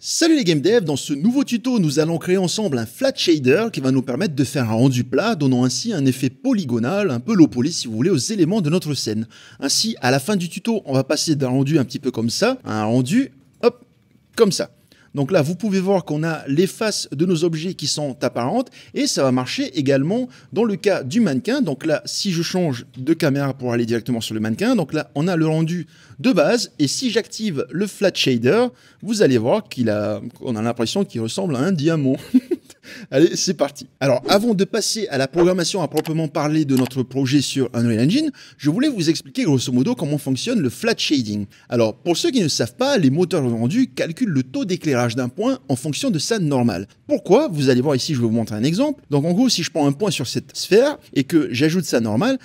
Salut les game devs, dans ce nouveau tuto, nous allons créer ensemble un flat shader qui va nous permettre de faire un rendu plat, donnant ainsi un effet polygonal, un peu low poly si vous voulez, aux éléments de notre scène. Ainsi, à la fin du tuto, on va passer d'un rendu un petit peu comme ça, à un rendu, hop, comme ça. Donc là, vous pouvez voir qu'on a les faces de nos objets qui sont apparentes et ça va marcher également dans le cas du mannequin. Donc là, si je change de caméra pour aller directement sur le mannequin, donc là, on a le rendu de base et si j'active le flat shader, vous allez voir qu'on a l'impression qu'il ressemble à un diamant. Allez, c'est parti. Alors, avant de passer à la programmation à proprement parler de notre projet sur Unreal Engine, je voulais vous expliquer grosso modo comment fonctionne le flat shading. Alors, pour ceux qui ne savent pas, les moteurs de rendu calculent le taux d'éclairage d'un point en fonction de sa normale. Pourquoi? Vous allez voir ici, je vais vous montrer un exemple. Donc, en gros, si je prends un point sur cette sphère et que j'ajoute sa normale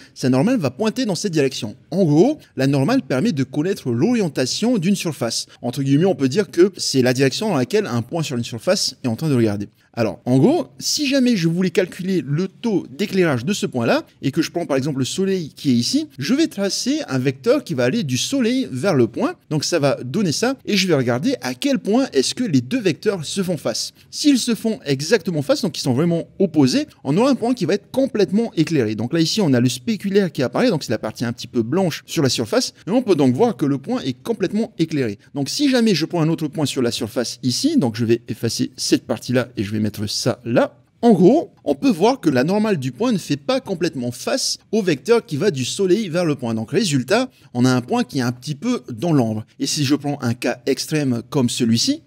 va pointer dans cette direction. En gros, la normale permet de connaître l'orientation d'une surface. Entre guillemets, on peut dire que c'est la direction dans laquelle un point sur une surface est en train de regarder. Alors, en gros, si jamais je voulais calculer le taux d'éclairage de ce point-là, et que je prends par exemple le soleil qui est ici, je vais tracer un vecteur qui va aller du soleil vers le point. Donc ça va donner ça, et je vais regarder à quel point est-ce que les deux vecteurs se font face. S'ils se font exactement face, donc ils sont vraiment opposés, on aura un point qui va être complètement éclairé. Donc là, ici, on a le spéculaire qui apparaît, donc c'est la partie un petit peu blanche sur la surface, et on peut donc voir que le point est complètement éclairé. Donc si jamais je prends un autre point sur la surface ici, donc je vais effacer cette partie-là, et je vais mettre ça là. En gros, on peut voir que la normale du point ne fait pas complètement face au vecteur qui va du soleil vers le point. Donc résultat, on a un point qui est un petit peu dans l'ombre. Et si je prends un cas extrême comme celui-ci,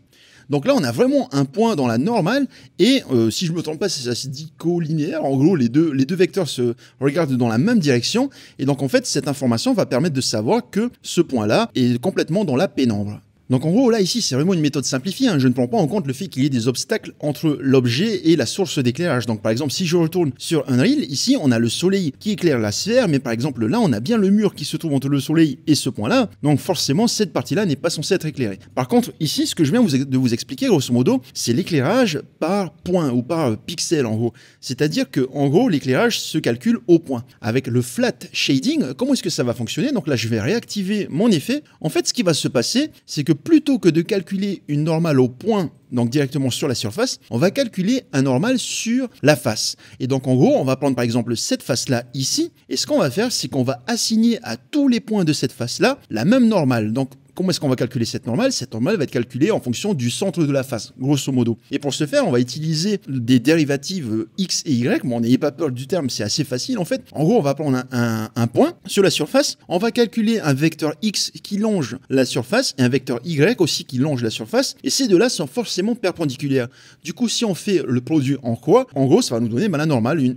donc là on a vraiment un point dans la normale et si je ne me trompe pas, ça se dit collinéaire. En gros, les deux vecteurs se regardent dans la même direction. Et donc en fait, cette information va permettre de savoir que ce point-là est complètement dans la pénombre. Donc en gros, là, ici, c'est vraiment une méthode simplifiée. Je ne prends pas en compte le fait qu'il y ait des obstacles entre l'objet et la source d'éclairage. Donc par exemple, si je retourne sur Unreal, ici, on a le soleil qui éclaire la sphère, mais par exemple, là, on a bien le mur qui se trouve entre le soleil et ce point-là. Donc forcément, cette partie-là n'est pas censée être éclairée. Par contre, ici, ce que je viens de vous expliquer, grosso modo, c'est l'éclairage par point ou par pixel, en gros. C'est-à-dire que, en gros, l'éclairage se calcule au point. Avec le flat shading, comment est-ce que ça va fonctionner? Donc là, je vais réactiver mon effet. En fait, ce qui va se passer, c'est que plutôt que de calculer une normale au point, donc directement sur la surface, on va calculer un normal sur la face. Et donc en gros, on va prendre par exemple cette face-là ici, et ce qu'on va faire, c'est qu'on va assigner à tous les points de cette face-là la même normale. Donc comment est-ce qu'on va calculer cette normale? Cette normale va être calculée en fonction du centre de la face, grosso modo. Et pour ce faire, on va utiliser des dérivatives x et y. Bon, n'ayez pas peur du terme, c'est assez facile en fait. En gros, on va prendre un point sur la surface, on va calculer un vecteur x qui longe la surface et un vecteur y aussi qui longe la surface. Et ces deux-là sont forcément perpendiculaires. Du coup, si on fait le produit en quoi, en gros, ça va nous donner la normale,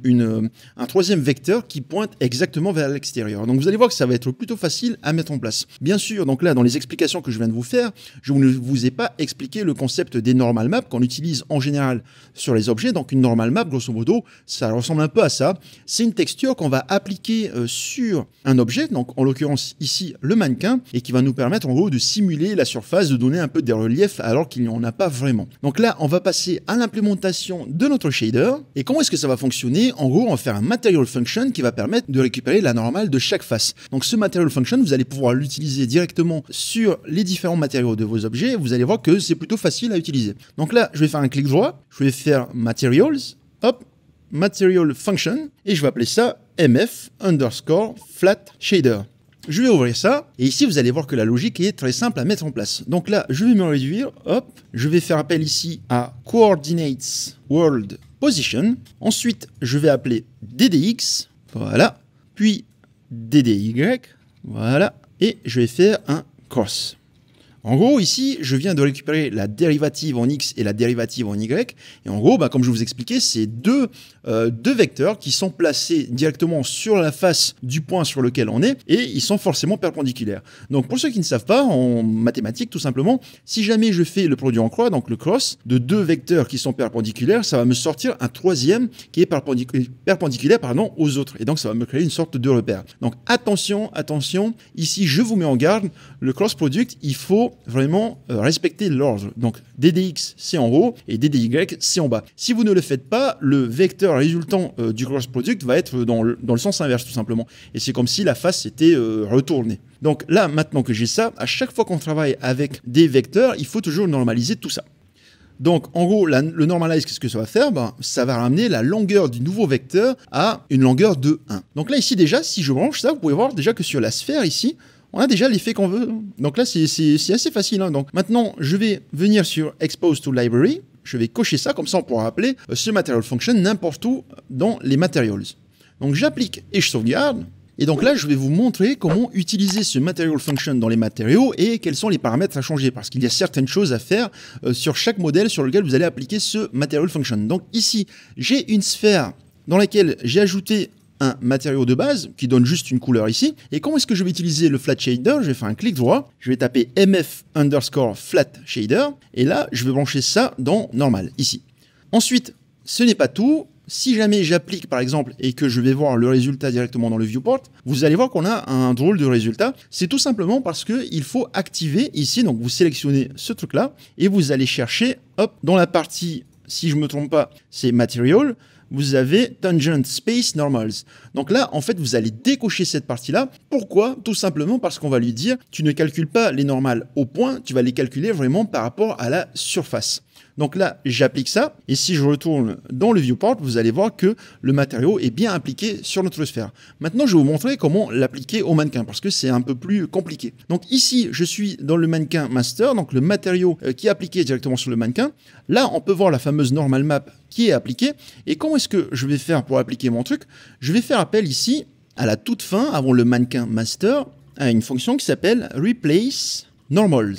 un troisième vecteur qui pointe exactement vers l'extérieur. Donc vous allez voir que ça va être plutôt facile à mettre en place. Bien sûr, donc là, dans les explications que je viens de vous faire, je ne vous ai pas expliqué le concept des normal maps qu'on utilise en général sur les objets. Donc une normal map, grosso modo, ça ressemble un peu à ça. C'est une texture qu'on va appliquer sur un objet, donc en l'occurrence ici le mannequin, et qui va nous permettre en gros de simuler la surface, de donner un peu des reliefs alors qu'il n'y en a pas vraiment. Donc là, on va passer à l'implémentation de notre shader. Et comment est-ce que ça va fonctionner? En gros, on va faire un material function qui va permettre de récupérer la normale de chaque face. Donc ce material function, vous allez pouvoir l'utiliser directement sur les différents matériaux de vos objets. Vous allez voir que c'est plutôt facile à utiliser. Donc là, je vais faire un clic droit, je vais faire Materials, hop, Material Function, et je vais appeler ça MF underscore Flat Shader. Je vais ouvrir ça, et ici vous allez voir que la logique est très simple à mettre en place. Donc là, je vais me réduire, hop, je vais faire appel ici à Coordinates World Position. Ensuite, je vais appeler DDX, voilà, puis DDY, voilà, et je vais faire un cross. En gros, ici, je viens de récupérer la dérivative en X et la dérivative en Y. Et en gros, comme je vous expliquais, c'est deux vecteurs qui sont placés directement sur la face du point sur lequel on est et ils sont forcément perpendiculaires. Donc, pour ceux qui ne savent pas, en mathématiques, tout simplement, si jamais je fais le produit en croix, donc le cross, de deux vecteurs qui sont perpendiculaires, ça va me sortir un troisième qui est perpendiculaire aux autres. Et donc, ça va me créer une sorte de repère. Donc, attention, ici, je vous mets en garde, le cross product, il faut vraiment respecter l'ordre. Donc DDX c'est en haut et DDY c'est en bas. Si vous ne le faites pas, le vecteur résultant du cross product va être dans le sens inverse tout simplement. Et c'est comme si la face était retournée. Donc là, maintenant que j'ai ça, à chaque fois qu'on travaille avec des vecteurs, il faut toujours normaliser tout ça. Donc, en gros, le normalize, qu'est-ce que ça va faire? Ça va ramener la longueur du nouveau vecteur à une longueur de 1. Donc là, ici, déjà, si je branche ça, vous pouvez voir déjà que sur la sphère, ici, on a déjà l'effet qu'on veut. Donc là, c'est assez facile. Hein. Donc maintenant, je vais venir sur Expose to Library. Je vais cocher ça, comme ça, on pourra appeler ce Material Function n'importe où dans les Materials. Donc j'applique et je sauvegarde. Et donc là, je vais vous montrer comment utiliser ce Material Function dans les matériaux et quels sont les paramètres à changer. Parce qu'il y a certaines choses à faire sur chaque modèle sur lequel vous allez appliquer ce Material Function. Donc ici, j'ai une sphère dans laquelle j'ai ajouté un matériau de base qui donne juste une couleur ici. Et comment est-ce que je vais utiliser le Flat Shader? Je vais faire un clic droit, je vais taper mf _ Flat Shader et là, je vais brancher ça dans Normal, ici. Ensuite, ce n'est pas tout. Si jamais j'applique par exemple et que je vais voir le résultat directement dans le viewport, vous allez voir qu'on a un drôle de résultat. C'est tout simplement parce qu'il faut activer ici, donc vous sélectionnez ce truc-là et vous allez chercher, hop, dans la partie, si je ne me trompe pas, c'est Material, vous avez Tangent Space Normals. Donc là, en fait, vous allez décocher cette partie-là. Pourquoi? Tout simplement parce qu'on va lui dire, tu ne calcules pas les normales au point, tu vas les calculer vraiment par rapport à la surface. Donc là, j'applique ça, et si je retourne dans le viewport, vous allez voir que le matériau est bien appliqué sur notre sphère. Maintenant, je vais vous montrer comment l'appliquer au mannequin, parce que c'est un peu plus compliqué. Donc ici, je suis dans le mannequin master, donc le matériau qui est appliqué directement sur le mannequin. Là, on peut voir la fameuse normal map qui est appliquée. Et comment est-ce que je vais faire pour appliquer mon truc? Je vais faire appel ici, à la toute fin, avant le mannequin master, à une fonction qui s'appelle replace normals.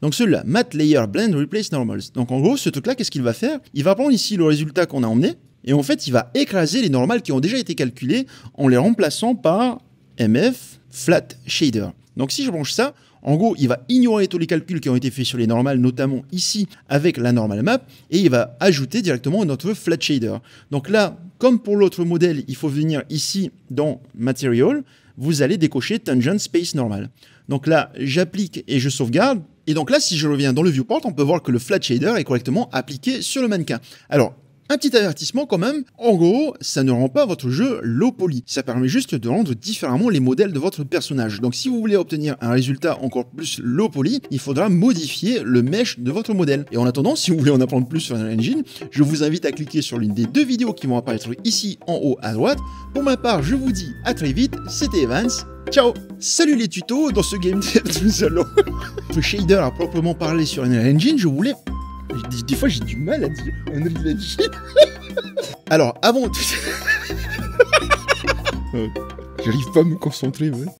Donc celui-là, Matte Layer Blend Replace Normals. Donc en gros, ce truc-là, qu'est-ce qu'il va faire? Il va prendre ici le résultat qu'on a emmené, et en fait, il va écraser les normales qui ont déjà été calculées en les remplaçant par MF Flat Shader. Donc si je branche ça, en gros, il va ignorer tous les calculs qui ont été faits sur les normales, notamment ici avec la normal map, et il va ajouter directement notre Flat Shader. Donc là, comme pour l'autre modèle, il faut venir ici dans Material, vous allez décocher Tangent Space Normal. Donc là, j'applique et je sauvegarde. Et donc là, si je reviens dans le viewport, on peut voir que le Flat Shader est correctement appliqué sur le mannequin. Alors, un petit avertissement quand même, en gros, ça ne rend pas votre jeu low poly. Ça permet juste de rendre différemment les modèles de votre personnage. Donc si vous voulez obtenir un résultat encore plus low poly, il faudra modifier le mesh de votre modèle. Et en attendant, si vous voulez en apprendre plus sur Unreal Engine, je vous invite à cliquer sur l'une des deux vidéos qui vont apparaître ici en haut à droite. Pour ma part, je vous dis à très vite, c'était Evans. Ciao! Salut les tutos, dans ce game nous allons... Le shader à proprement parler sur Unreal Engine, je voulais... Des fois j'ai du mal à dire Unreal Engine. Alors, avant... J'arrive pas à me concentrer, ouais.